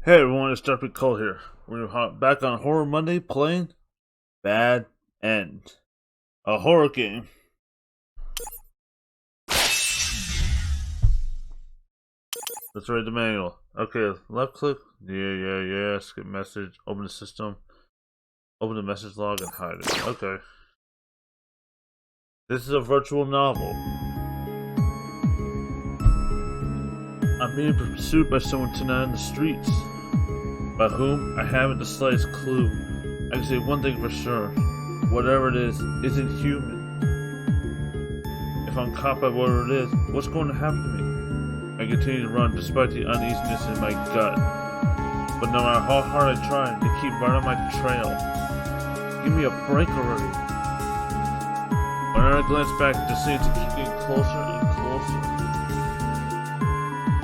Hey everyone, it's Darkbitcold here. We're back on Horror Monday playing Bad End, a horror game. Let's read the manual. Okay, left click. Yeah. Skip message. Open the system. Open the message log and hide it. Okay. This is a virtual novel. I'm being pursued by someone tonight in the streets. By whom, I haven't the slightest clue. I can say one thing for sure. Whatever it is, isn't human. If I'm caught by whatever it is, what's going to happen to me? I continue to run despite the uneasiness in my gut. But no matter how hard I try, they keep right on my trail. Give me a break already. Whenever I glance back, the scenes keep getting closer and closer.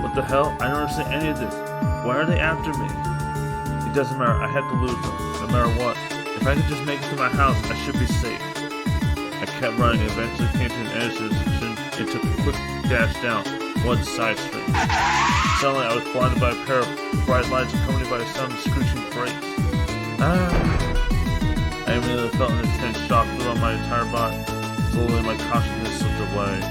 What the hell? I don't understand any of this. Why are they after me? It doesn't matter, I have to lose them, no matter what. If I could just make it to my house, I should be safe. I kept running and eventually came to an intersection and took a quick dash down one side street. Suddenly I was blinded by a pair of bright lights accompanied by a sound of screeching brakes. I immediately felt an intense shock throughout my entire body. Slowly my consciousness slipped away.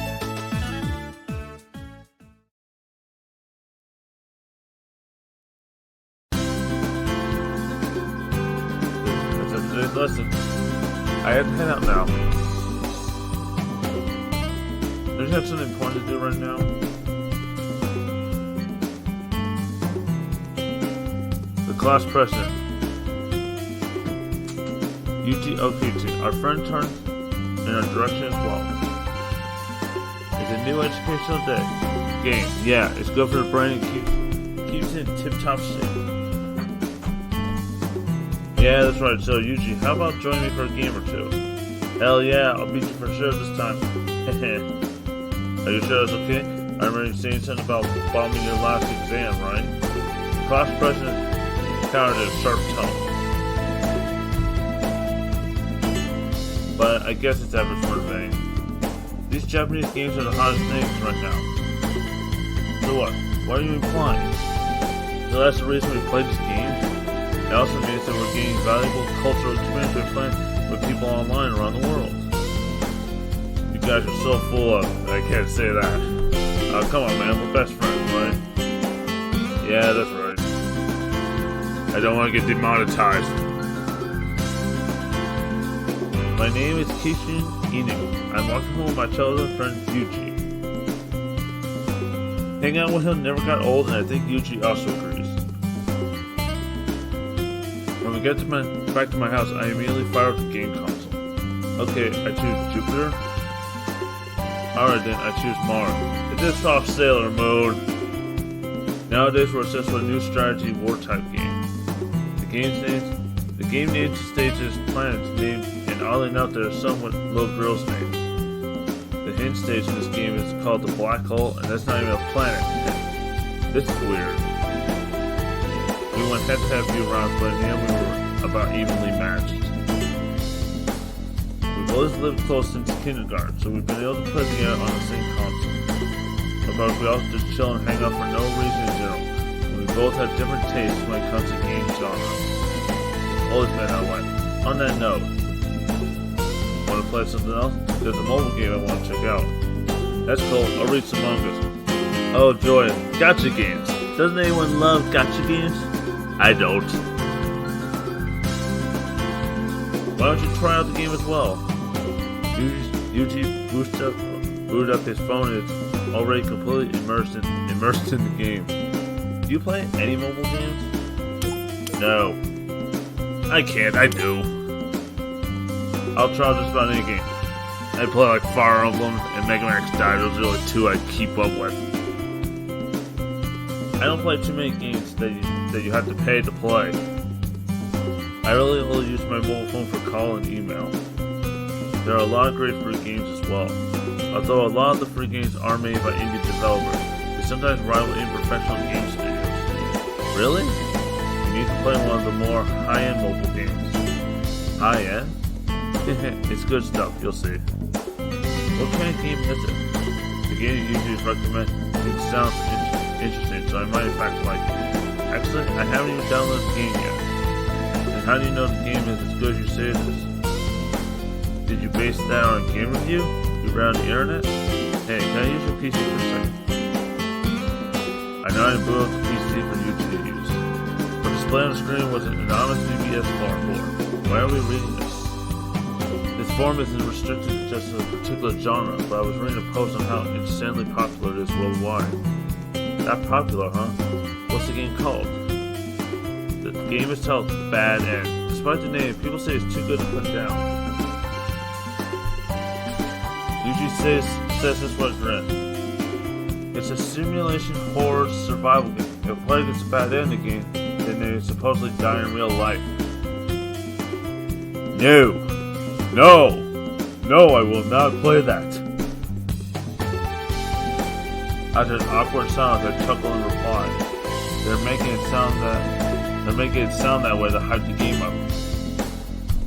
Today's lesson. I have to head out now. Don't you have something important to do right now? The class president. UT, our friend turned in our direction as well. It's a new educational day. Game. Yeah, it's good for the brain and keeps it in tip-top shape. Yeah, that's right. So, Yuji, how about joining me for a game or two? Hell yeah, I'll beat you for sure this time. Are you sure that's okay? I remember you saying something about bombing your last exam, right? The class president countered in a sharp tone. But I guess it's effort for vain. These Japanese games are the hottest things right now. So what? What are you implying? So that's the reason we play these games? It also means that we're gaining valuable cultural experience by playing with people online around the world. You guys are so full of, I can't say that. Come on man, we're best friends, right? Yeah, that's right. I don't want to get demonetized. My name is Kishin Inu. I'm walking home with my childhood friend Yuji. Hanging out with him never got old, and I think Yuji also agrees. When we get back to my house, I immediately fire up the game console. Okay, I choose Jupiter. Alright then, I choose Mars. It's just soft sailor mode. Nowadays we're obsessed with a new strategy war type game. The game names the stages, planets, names, and oddly enough there are some with little girls' names. The hint stage in this game is called the Black Hole, and that's not even a planet. This is weird. We went head-to-head few rounds, but in the end we were about evenly matched. We've always lived close since kindergarten, so we've been able to play together on the same console. But we also just chill and hang out for no reason in general. We both have different tastes when it comes to game genre. Always been that way. On that note, want to play something else? There's a mobile game I want to check out. That's cool, I'll read some mangas. Oh joy, gacha games. Doesn't anyone love gacha games? I don't. Why don't you try out the game as well? Yuji booted up his phone and it's already completely immersed in the game. Do you play any mobile games? No. I can't, I do. I'll try just about any game. I play like Fire Emblem and Mega Man X Die. Those are the only two I keep up with. I don't play too many games that you have to pay to play. I really only use my mobile phone for call and email. There are a lot of great free games as well. Although a lot of the free games are made by indie developers, they sometimes rival in professional game studios. Really? You need to play one of the more high-end mobile games. High-end? It's good stuff, you'll see. What kind of game is it? The game you usually recommend, it sounds interesting, so I might in fact like it. Actually, I haven't even downloaded the game yet. And how do you know the game is as good as you say it is? Did you base that on a game review? You read on the internet? Hey, can I use your PC for a second? I know I boot up the PC for you to use. But display on the screen was an anonymous BBS forum board. Why are we reading this? This forum isn't restricted to just a particular genre, but I was reading a post on how insanely popular it is worldwide. That popular, huh? What's the game called? The game is titled Bad End. Despite the name, people say it's too good to put down. Usually says this what it's written. It's a simulation horror survival game. If a player gets a bad end in the game, then they supposedly die in real life. No, I will not play that. After an awkward silence, I chuckle and reply. They're making it sound that way to hype the game up.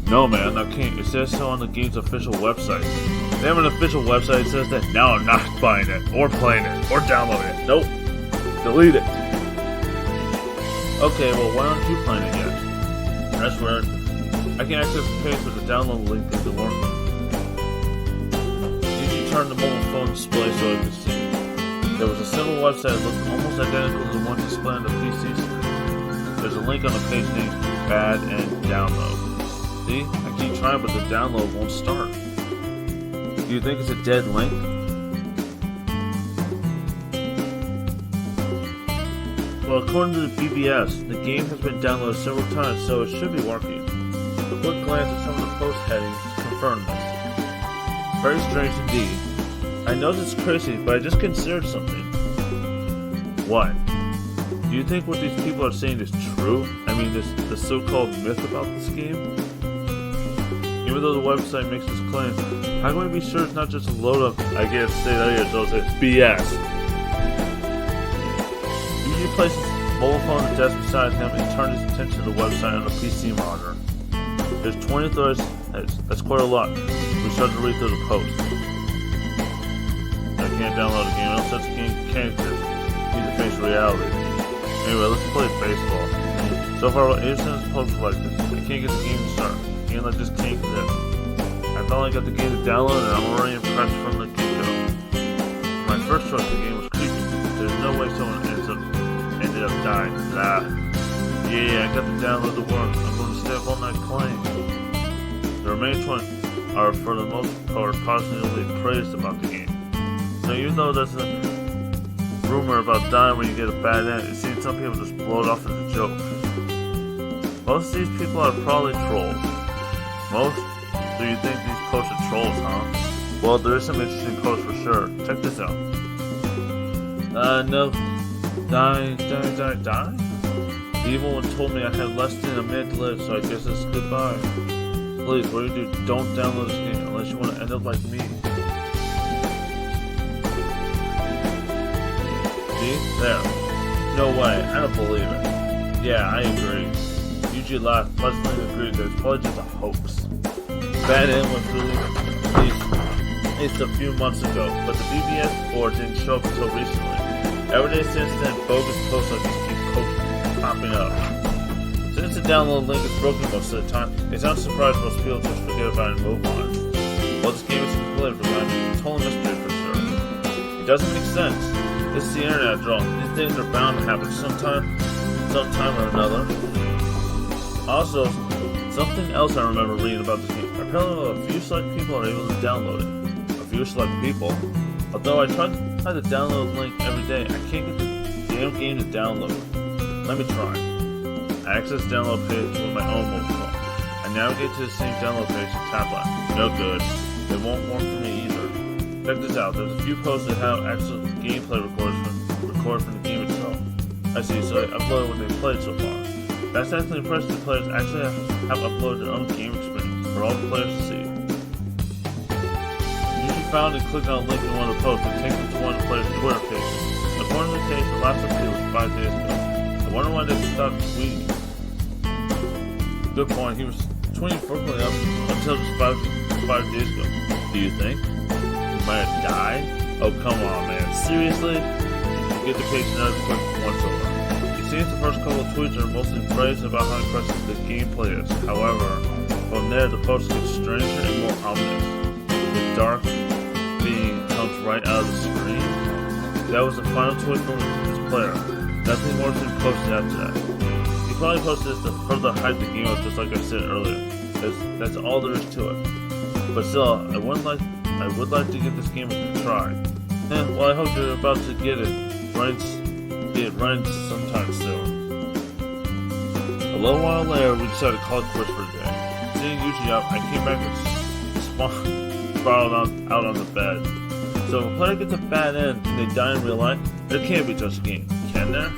No man, I can't. It says so on the game's official website. They have an official website that says that. No, I'm not buying it, or playing it, or downloading it. Nope. Delete it. Okay, well, why aren't you playing it yet? That's weird. I can access the page with the download link that the work. Usually turn the mobile phone display so I can see. There was a simple website that looked almost identical to the one displayed on the PC screen. There's a link on the page named Bad End Download. See? I keep trying, but the download won't start. Do you think it's a dead link? Well, according to the BBS, the game has been downloaded several times, so it should be working. A quick glance at some of the post headings confirm this. Very strange indeed. I know this is crazy, but I just considered something. What? Do you think what these people are saying is true? I mean, the so-called myth about this game? Even though the website makes this claim, how can we be sure it's not just a load of, I can't say that here, so it's BS. Usually places his mobile phone on the desk beside him and turns his attention to the website on the PC monitor. There's 20 threads, that's quite a lot. We start to read through the post. I can't download a game, no such game can't exist. Need to face reality. Anyway, let's play baseball. So far, ever since the post like this, I can't get the game to start. A game like this can't exist. I finally got the game to download and I'm already impressed from the get-go. My first choice of the game was creepy. There's no way someone ended up dying. Yeah, I got the download to work. I'm going to stay up all night playing. The remaining 20 are for the most part positively praised about the game. So even though there's a rumor about dying when you get a bad end, it seems some people just blow it off as a joke. Most of these people are probably trolls. Most? Do you think these posts are trolls, huh? Well, there is some interesting posts for sure. Check this out. No. Die? The evil one told me I had less than a minute to live, so I guess it's goodbye. Please, what do? Don't download this game unless you want to end up like me. See? There. No way. I don't believe it. Yeah, I agree. Yuji laughed, pleasantly agreed that it's probably just a hoax. Bad End was released a few months ago, but the BBS board didn't show up until recently. Every day since then, bogus posts like this keep popping up. Since the download link is broken most of the time, it's not surprised most people just forget about it and move on. Well, this game is completely forgotten. It's a total mystery for sure. It doesn't make sense. This is the internet after all. These things are bound to happen sometime or another. Also, something else I remember reading about this game. Apparently, a few select people are able to download it. A few select people. Although I tried to download the link every day, I can't get the damn game to download. Let me try. I access the download page with my own mobile phone. I navigate to the same download page and tap on it. No good. It won't work for me either. Check this out. There's a few posts that have actual gameplay recorded from the game itself. I see, so they uploaded what they've played so far. That's actually impressive. The players actually have uploaded their own game experience for all the players to see. Usually found and click on a link in one of the posts and take them to one of the players' Twitter pages. According to the page, the last update was 5 days ago. I wonder why they stopped tweeting. Good point. He was tweeting frequently up until just 5 days ago. Do you think he might have died? Oh, come on, man. Seriously? You get the page another quick once over. It seems seems the first couple of tweets are mostly praise about how impressive the gameplay is. However, from there the posts get stranger and more ominous. The dark being comes right out of the screen. That was the final tweet from this player. Nothing more has been posted after that. He probably posted this to further hype the game up, just like I said earlier. That's all there is to it. But still, I would like to give this game a try. Well, I hope you're about to get it right sometime soon. A little while later, we decided to call it quits for the day. Seeing Yuji up, I came back and sprawled out on the bed. So if a player gets a bad end and they die in real life, there can't be such a game, can there?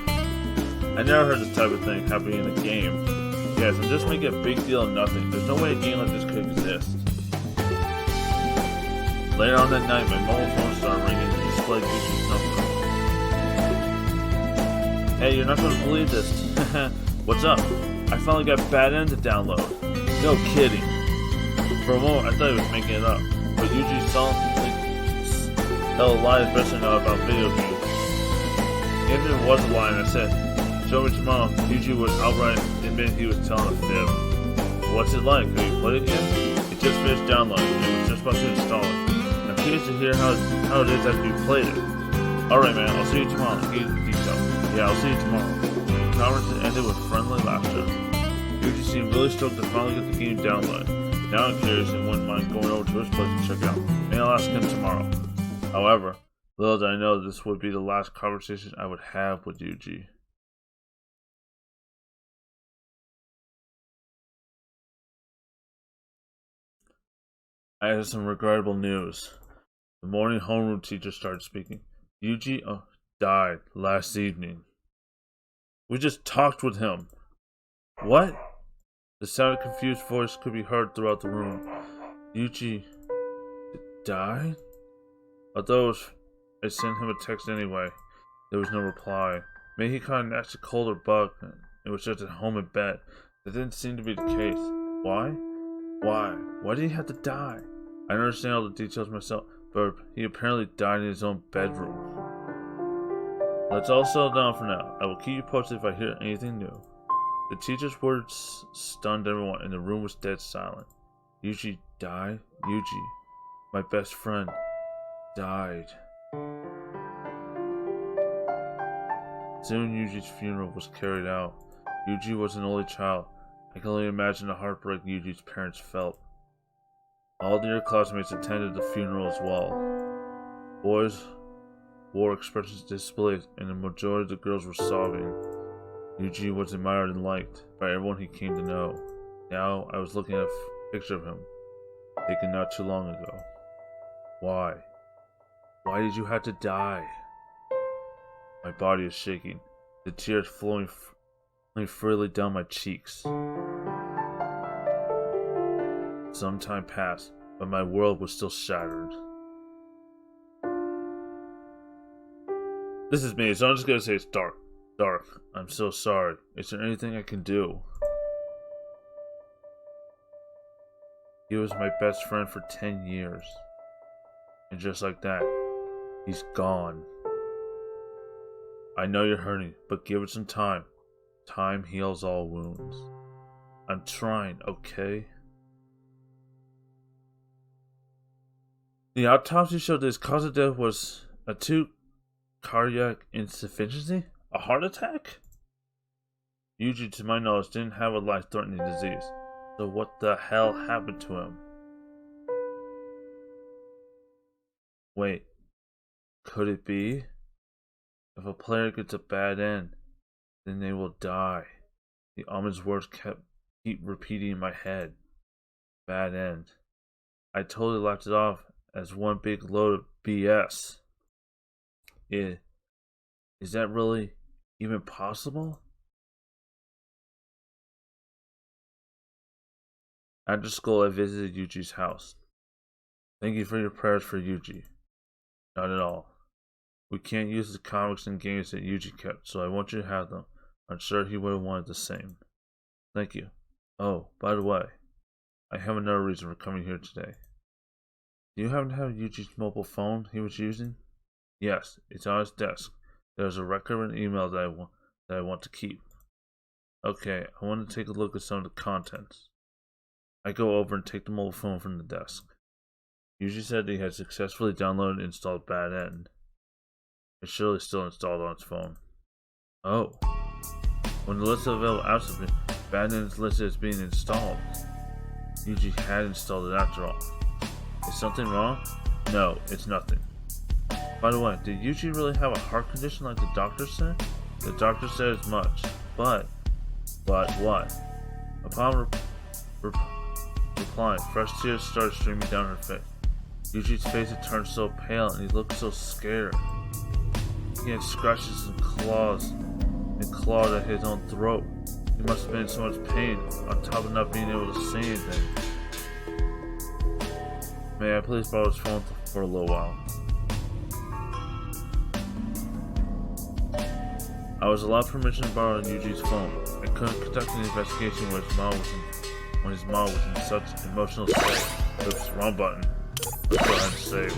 I never heard this type of thing happening in a game. Guys, I'm just making a big deal of nothing. There's no way a game like this could exist. Later on that night, my mobile phone started ringing and displayed Yuji's number. Hey, you're not going to believe this. What's up? I finally got Bad End to download. No kidding. For a moment, I thought he was making it up. But Yuji solemnly tell a lie, especially now about video games. Even if it was a lie and I said, show me tomorrow, Yuji would outright admit he was telling a fib. What's it like? Have you played it yet? It just finished downloading and was just about to install it. I'm curious to hear how it is after you played it. Alright man, I'll see you tomorrow. Here's the details. Yeah, I'll see you tomorrow. The conversation ended with friendly laughter. Yuji seemed really stoked to finally get the game downloaded. Now I'm curious and wouldn't mind going over to his place to check it out. Maybe I'll ask him tomorrow. However, little did I know this would be the last conversation I would have with Yuji. I had some regrettable news. The morning homeroom teacher started speaking. Yuji died last evening. We just talked with him. What? The sound of confused voice could be heard throughout the room. Yuji died? Although I sent him a text anyway, there was no reply. Maybe he caught a nasty cold or bug and was just at home in bed. That didn't seem to be the case. Why? Why did he have to die? I don't understand all the details myself, but he apparently died in his own bedroom. Let's all settle down for now. I will keep you posted if I hear anything new. The teacher's words stunned everyone, and the room was dead silent. Yuji died? Yuji, my best friend, died. Soon Yuji's funeral was carried out. Yuji was an only child. I can only imagine the heartbreak Yuji's parents felt. All the other classmates attended the funeral as well. Boys wore expressions displayed, and the majority of the girls were sobbing. Yuji was admired and liked by everyone he came to know. Now I was looking at a picture of him, taken not too long ago. Why? Why did you have to die? My body is shaking, the tears flowing freely down my cheeks. Some time passed, but my world was still shattered. This is me, so I'm just gonna say it's dark. Dark. I'm so sorry. Is there anything I can do? He was my best friend for 10 years. And just like that, he's gone. I know you're hurting, but give it some time. Time heals all wounds. I'm trying, okay? The autopsy showed that his cause of death was acute cardiac insufficiency? A heart attack? Yuji, to my knowledge, didn't have a life-threatening disease. So what the hell happened to him? Wait, could it be? If a player gets a bad end, then they will die. The ominous words keep repeating in my head. Bad end. I totally laughed it off as one big load of BS. Is that really even possible? After school, I visited Yuji's house. Thank you for your prayers for Yuji. Not at all. We can't use the comics and games that Yuji kept, so I want you to have them. I'm sure he would have wanted the same. Thank you. Oh, by the way, I have another reason for coming here today. Do you happen to have Yuji's mobile phone he was using? Yes, it's on his desk. There's a record of an email that that I want to keep. Okay, I want to take a look at some of the contents. I go over and take the mobile phone from the desk. Yuji said he had successfully downloaded and installed Bad End. It's surely still installed on its phone. Oh. When the list of available apps has been, Bad End is listed as being installed. Yuji had installed it after all. Is something wrong? No, it's nothing. By the way, did Yuji really have a heart condition like the doctor said? The doctor said as much. But what? Upon replying, fresh tears started streaming down her face. Yuji's face had turned so pale and he looked so scared. He had scratches and claws at his own throat. He must have been in so much pain, on top of not being able to say anything. May I please borrow his phone for a little while? I was allowed permission to borrow Yuji's phone. I couldn't conduct an investigation when his mom was in such emotional state. Oops, wrong button. Let's go ahead and save.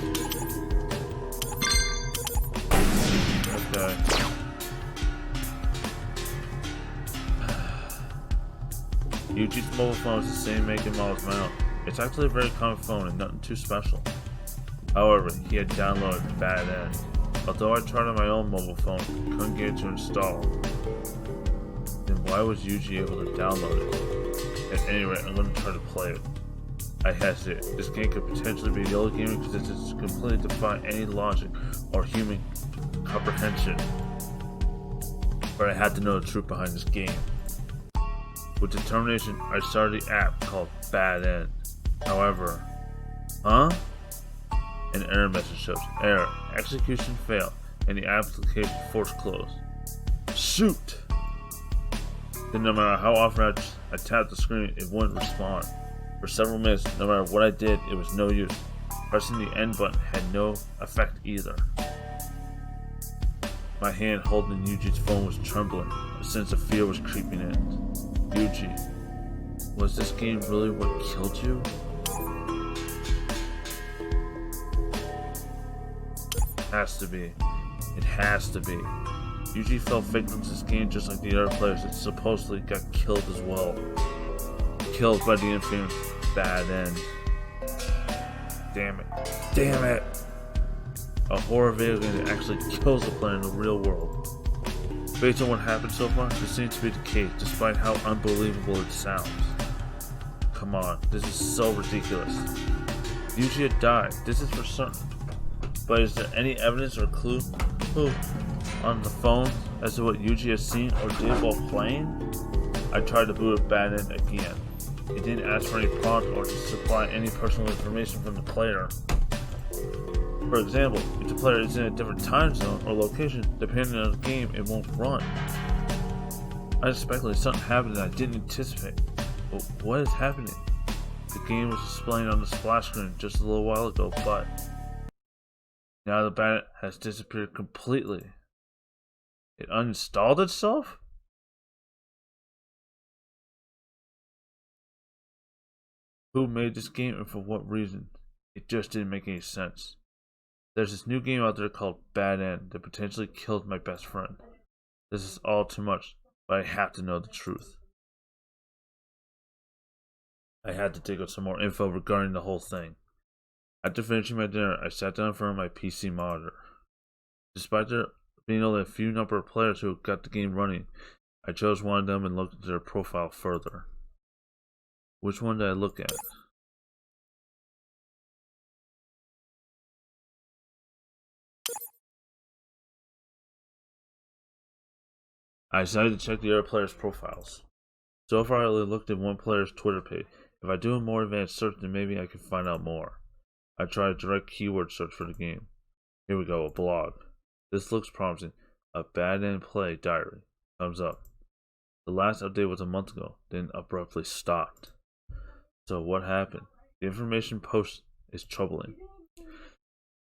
Okay. Yuji's mobile phone is the same make and model as my own. It's actually a very common phone and nothing too special. However, he had downloaded Bad End. Although I tried on my own mobile phone, couldn't get it to install. Then why was Yuji able to download it? At any rate, I'm going to try to play it. I hesitate. This game could potentially be yellow gaming because it is completely defy any logic or human comprehension. But I had to know the truth behind this game. With determination, I started the app called Bad End. However, an error message shows. Error. Execution failed, and the application forced closed. Shoot! Then no matter how often I tapped the screen, it wouldn't respond. For several minutes, no matter what I did, it was no use. Pressing the end button had no effect either. My hand holding Yuji's phone was trembling. A sense of fear was creeping in. Yuji, was this game really what killed you? Has to be. It has to be. Yuji fell victim to this game just like the other players that supposedly got killed as well. Killed by the infamous Bad End. Damn it. Damn it! A horror video game that actually kills the player in the real world. Based on what happened so far, this seems to be the case, despite how unbelievable it sounds. Come on, this is so ridiculous. Yuji had died, this is for certain. But is there any evidence or clue on the phone as to what Yuji has seen or did while playing? I tried to boot up Bad End again. It didn't ask for any prompt or to supply any personal information from the player. For example, if the player is in a different time zone or location, depending on the game, it won't run. I speculated something happened that I didn't anticipate. But what is happening? The game was displaying on the splash screen just a little while ago, but now the Bad End has disappeared completely. It uninstalled itself? Who made this game and for what reason? It just didn't make any sense. There's this new game out there called Bad End that potentially killed my best friend. This is all too much, but I have to know the truth. I had to dig up some more info regarding the whole thing. After finishing my dinner, I sat down in front of my PC monitor. Despite there being only a few number of players who got the game running, I chose one of them and looked at their profile further. Which one did I look at? I decided to check the other players' profiles. So far I only looked at one player's Twitter page. If I do a more advanced search, then maybe I can find out more. I tried a direct keyword search for the game. Here we go, a blog. This looks promising. A Bad End play diary. Thumbs up. The last update was a month ago, then abruptly stopped. So what happened? The information post is troubling.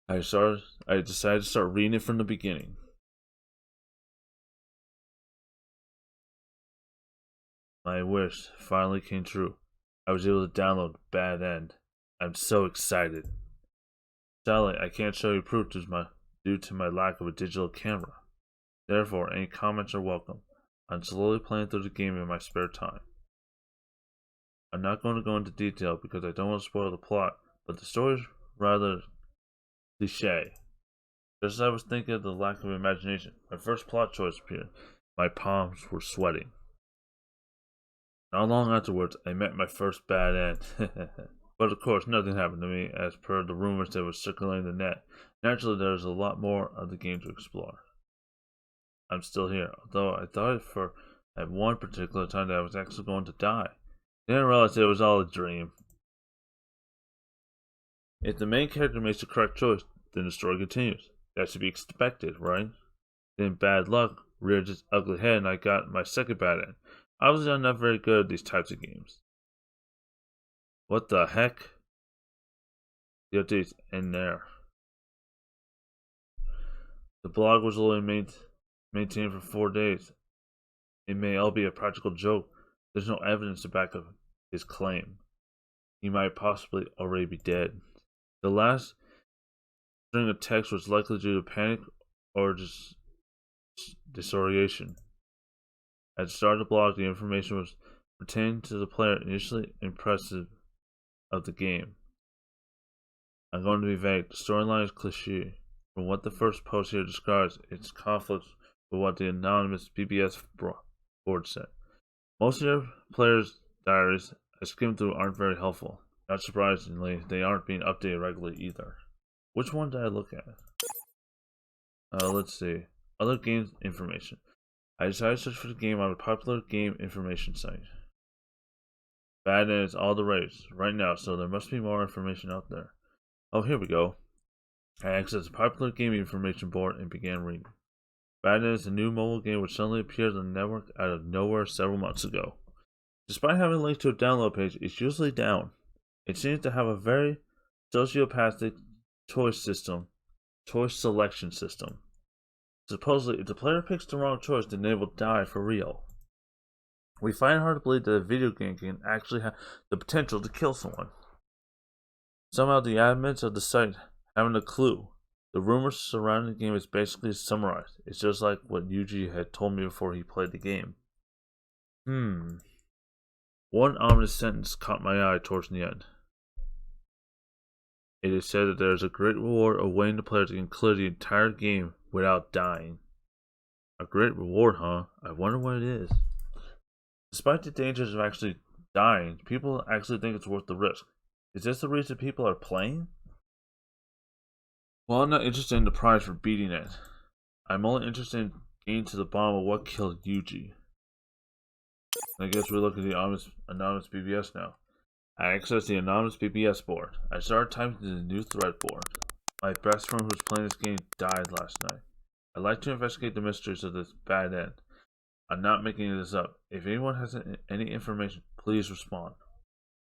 I decided to start reading it from the beginning. My wish finally came true. I was able to download Bad End. I'm so excited. Sadly, I can't show you proof due to my lack of a digital camera. Therefore, any comments are welcome. I'm slowly playing through the game in my spare time. I'm not going to go into detail because I don't want to spoil the plot, but the story is rather cliche. Just as I was thinking of the lack of imagination, my first plot choice appeared. My palms were sweating. Not long afterwards, I met my first bad end. But of course, nothing happened to me as per the rumors that were circulating the net. Naturally, there's a lot more of the game to explore. I'm still here, although I thought at one particular time that I was actually going to die. I didn't realize it was all a dream. If the main character makes the correct choice, then the story continues. That should be expected, right? Then bad luck reared its ugly head and I got my second bad end. Obviously, I'm not very good at these types of games. What the heck? The updates end there. The blog was only maintained for 4 days. It may all be a practical joke. There's no evidence to back up his claim. He might possibly already be dead. The last string of text was likely due to panic or just disorientation. At the start of the blog, the information was pertaining to the player initially impressive of the game. I'm going to be vague. The storyline is cliché. From what the first post here describes, its conflicts with what the anonymous BBS board said. Most of your players' diaries I skimmed through aren't very helpful. Not surprisingly, they aren't being updated regularly either. Which one did I look at? Let's see. Other game information. I decided to search for the game on a popular game information site. Bad end is all the rage right now, so there must be more information out there. Oh, here we go. I accessed the popular game information board and began reading. Bad end is a new mobile game which suddenly appeared on the network out of nowhere several months ago. Despite having links to a download page, it's usually down. It seems to have a very sociopathic choice selection system. Supposedly, if the player picks the wrong choice, then they will die for real. We find it hard to believe that a video game can actually have the potential to kill someone. Somehow the admins of the site haven't a clue. The rumors surrounding the game is basically summarized. It's just like what Yuji had told me before he played the game. One ominous sentence caught my eye towards the end. It is said that there is a great reward awaiting the player to clear the entire game without dying. A great reward, huh? I wonder what it is. Despite the dangers of actually dying, people actually think it's worth the risk. Is this the reason people are playing? Well, I'm not interested in the prize for beating it. I'm only interested in getting to the bottom of what killed Yuji. I guess we look at the anonymous BBS now. I accessed the anonymous BBS board. I started typing to the new thread board. My best friend who was playing this game died last night. I'd like to investigate the mysteries of this bad end. I'm not making this up. If anyone has any information, please respond.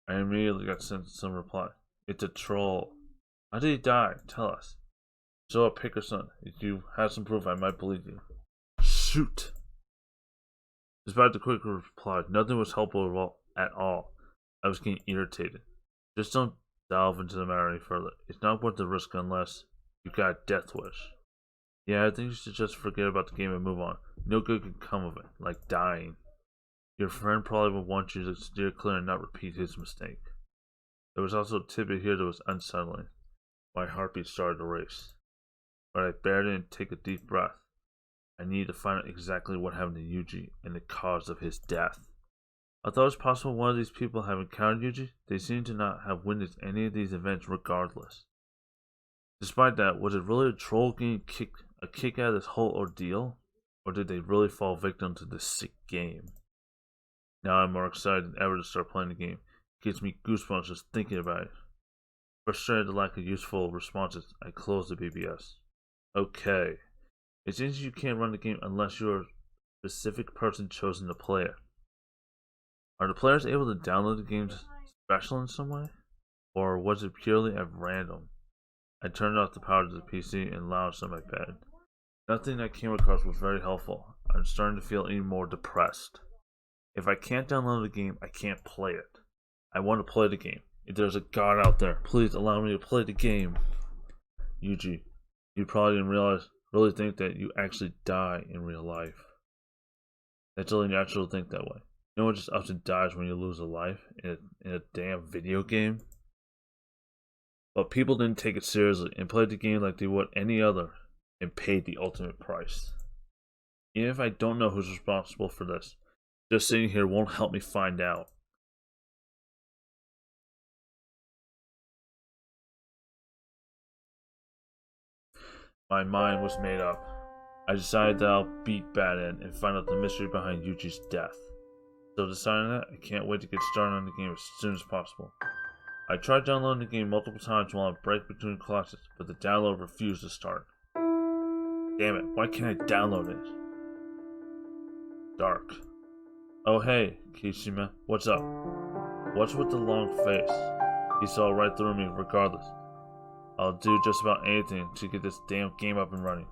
I immediately got sent some reply. It's a troll. How did he die? Tell us. Show a pic or something. If you have some proof, I might believe you. Shoot! Despite the quick reply, nothing was helpful at all. I was getting irritated. Just don't delve into the matter any further. It's not worth the risk unless you've got a death wish. Yeah, I think you should just forget about the game and move on. No good can come of it, like dying. Your friend probably would want you to steer clear and not repeat his mistake. There was also a tidbit here that was unsettling. My heartbeat started to race. But I barely didn't take a deep breath. I needed to find out exactly what happened to Yuji and the cause of his death. Although it was possible one of these people have encountered Yuji, they seem to not have witnessed any of these events regardless. Despite that, was it really a troll getting a kick out of this whole ordeal? Or did they really fall victim to this sick game? Now I'm more excited than ever to start playing the game. It gives me goosebumps just thinking about it. Frustrated at the lack of useful responses, I closed the BBS. Okay. It seems you can't run the game unless you're a specific person chosen to play it. Are the players able to download the game special in some way? Or was it purely at random? I turned off the power to the PC and lounged on my bed. Nothing I came across was very helpful. I'm starting to feel even more depressed. If I can't download the game, I can't play it. I want to play the game. If there's a god out there, please allow me to play the game. Yuji, you probably didn't really think that you actually die in real life. It's only natural to think that way. No one just ups and dies when you lose a life in a damn video game. But people didn't take it seriously and played the game like they would any other and paid the ultimate price. Even if I don't know who's responsible for this, just sitting here won't help me find out. My mind was made up. I decided that I'll beat Bad End and find out the mystery behind Yuji's death. So deciding that, I can't wait to get started on the game as soon as possible. I tried downloading the game multiple times while on break between classes, but the download refused to start. Damn it, why can't I download it? Dark. Oh hey, Kishima, what's up? What's with the long face? He saw right through me regardless. I'll do just about anything to get this damn game up and running.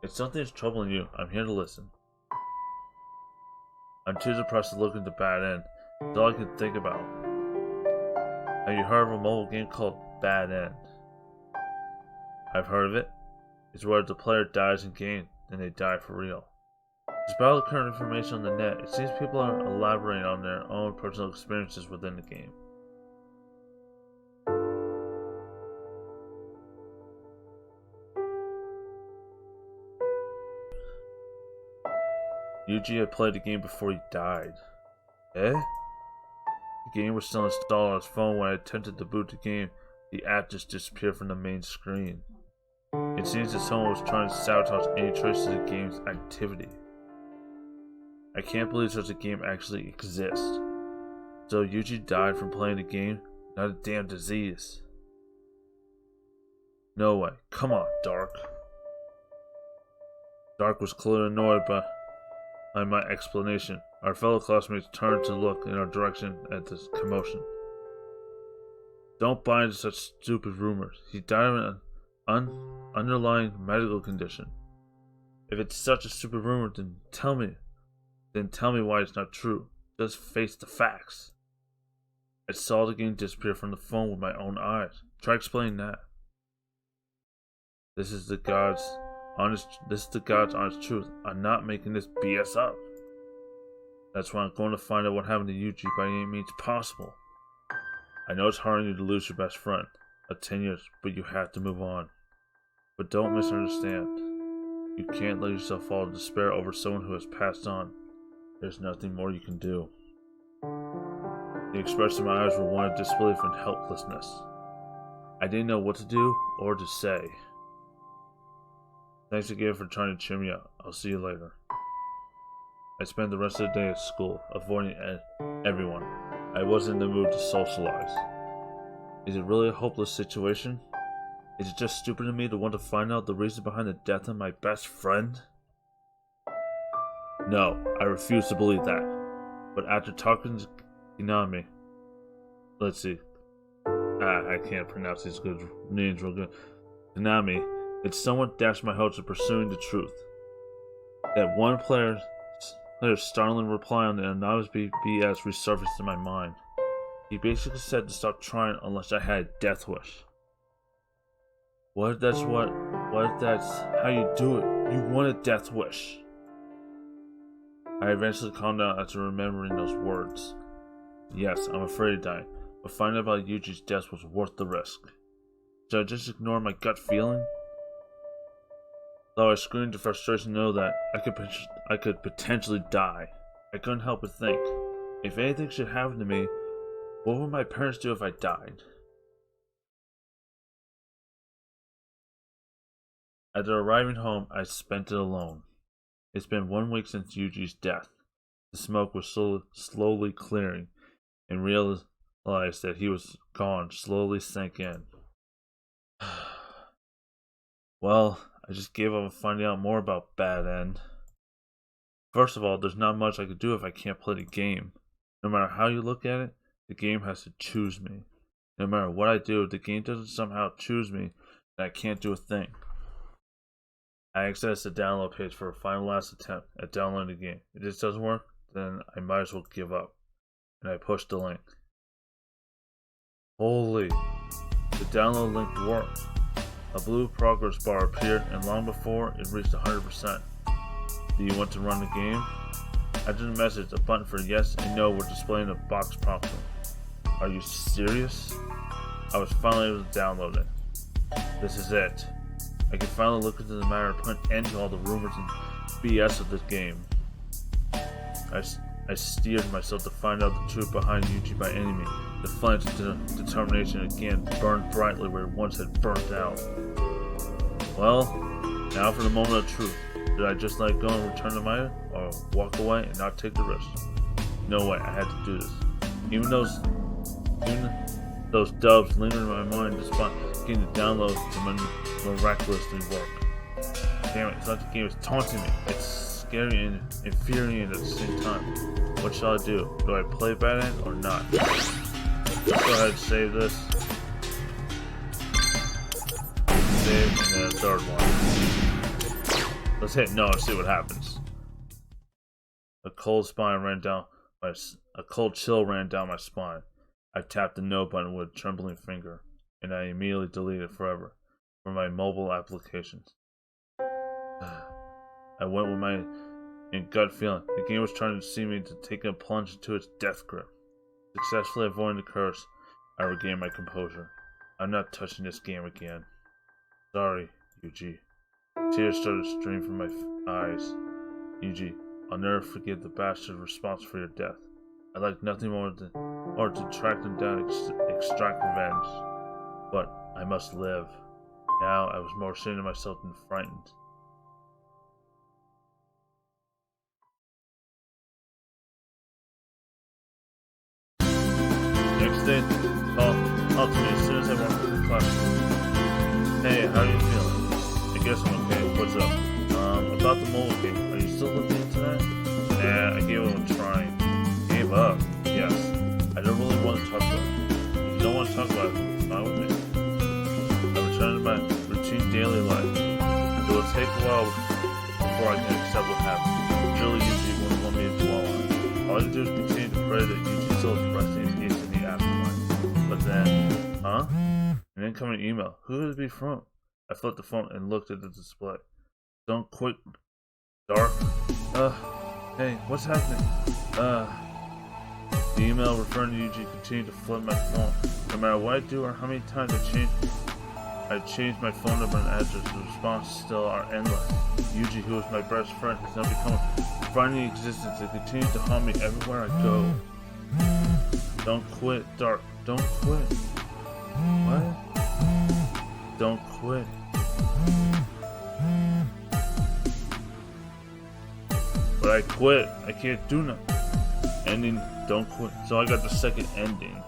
If something is troubling you, I'm here to listen. I'm too depressed to look into Bad End. It's all I can think about. Have you heard of a mobile game called Bad End? I've heard of it. It's where the player dies in game, then they die for real. Despite all the current information on the net, it seems people are elaborating on their own personal experiences within the game. Yuji had played the game before he died. Eh? The game was still installed on his phone when I attempted to boot the game. The app just disappeared from the main screen. It seems that someone was trying to sabotage any trace of the game's activity. I can't believe such a game actually exists. So Yuji died from playing the game? Not a damn disease. No way. Come on, Dark. Dark was clearly annoyed by my explanation. Our fellow classmates turned to look in our direction at this commotion. Don't buy into such stupid rumors. He died of an underlying medical condition. If it's such a stupid rumor, then tell me why it's not true. Just face the facts. I saw the game disappear from the phone with my own eyes. Try explaining that. This is the God's honest truth. I'm not making this BS up. That's why I'm going to find out what happened to Yuji by any means possible. I know it's hard on you to lose your best friend of 10 years, but you have to move on. But don't misunderstand. You can't let yourself fall to despair over someone who has passed on. There's nothing more you can do. The expression in my eyes were one of disbelief and helplessness. I didn't know what to do or to say. Thanks again for trying to cheer me up. I'll see you later. I spent the rest of the day at school, avoiding everyone. I wasn't in the mood to socialize. Is it really a hopeless situation? Is it just stupid of me to want to find out the reason behind the death of my best friend? No, I refuse to believe that. But after talking to Kinami, let's see. I can't pronounce these good names real good. Kinami, it somewhat dashed my hopes of pursuing the truth. That one player's startling reply on the anonymous BS resurfaced in my mind. He basically said to stop trying unless I had a death wish. What if that's how you do it? You want a death wish. I eventually calmed down after remembering those words. Yes, I'm afraid of dying, but finding out about Yuji's death was worth the risk. Should I just ignore my gut feeling? Though I screamed in frustration to know that I could potentially die, I couldn't help but think, if anything should happen to me, what would my parents do if I died? After arriving home, I spent it alone. It's been 1 week since Yuji's death. The smoke was slowly clearing, and realized that he was gone slowly sank in. Well, I just gave up on finding out more about Bad End. First of all, there's not much I could do if I can't play the game. No matter how you look at it, the game has to choose me. No matter what I do, if the game doesn't somehow choose me, then I can't do a thing. I access the download page for a final last attempt at downloading the game. If this doesn't work, then I might as well give up. And I push the link. Holy! The download link worked. A blue progress bar appeared, and long before it reached 100%. Do you want to run the game? After the message, a button for yes and no were displayed in the box promptly. Are you serious? I was finally able to download it. This is it. I can finally look into the matter and put an end to all the rumors and BS of this game. I steered myself to find out the truth behind Yuji by any means. The flames of determination again burned brightly where it once had burnt out. Well, now for the moment of truth. Did I just let it go and return to Maya, or walk away and not take the risk? No way, I had to do this. Even those dubs lingered in my mind despite getting the downloads to miraculously work. Damn it, it's like the game is taunting me. It's scary and infuriating at the same time. What shall I do? Do I play bad end or not? Let's go ahead and save this. Save and then a third one. Let's hit no and see what happens. A cold chill ran down my spine. I tapped the no button with a trembling finger, and I immediately deleted it forever from my mobile applications. I went with my gut feeling. The game was trying to see me to take a plunge into its death grip. Successfully avoiding the curse, I regained my composure. I'm not touching this game again. Sorry, Yuji. Tears started to stream from my eyes. Yuji, I'll never forget the bastard responsible for your death. I'd like nothing more to track them down and extract revenge. But I must live. Now I was more ashamed of myself than frightened. Next day, call to me as soon as I walked into the classroom. Hey, how are you feeling? I guess I'm okay. What's up? About the mobile game. Are you still looking into that? Nah, I gave it a try. Gave up? Yes. I don't really want to talk about it. If you don't want to talk about it, it's fine with me. I returned to my routine daily life. It will take a while before I can accept what happened. Surely Yuji wouldn't want me to dwell on it. All I can do is continue to pray that Yuji's soul is resting in peace in the afterlife. But then, huh? An incoming email. Who would it be from? I flipped the phone and looked at the display. Don't quit, Dark. Hey, what's happening? The email referring to Yuji continued to flood my phone. No matter what I do or how many times I changed my phone number and address, the responses still are endless. Yuji, who was my best friend, has now become a frightening existence and continues to haunt me everywhere I go. Don't quit, Dark. Don't quit. What? Don't quit. But I quit. I can't do nothing. Ending, don't quit. So I got the second ending.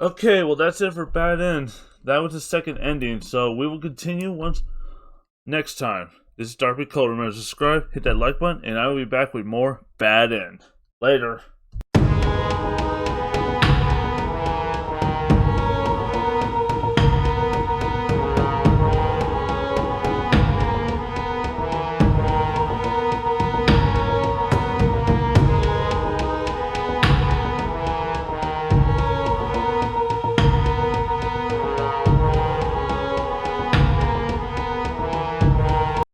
Okay, well that's it for Bad End. That was the second ending, so we will continue once next time. This is Darkbitcold. Remember to subscribe, hit that like button, and I will be back with more Bad End. Later.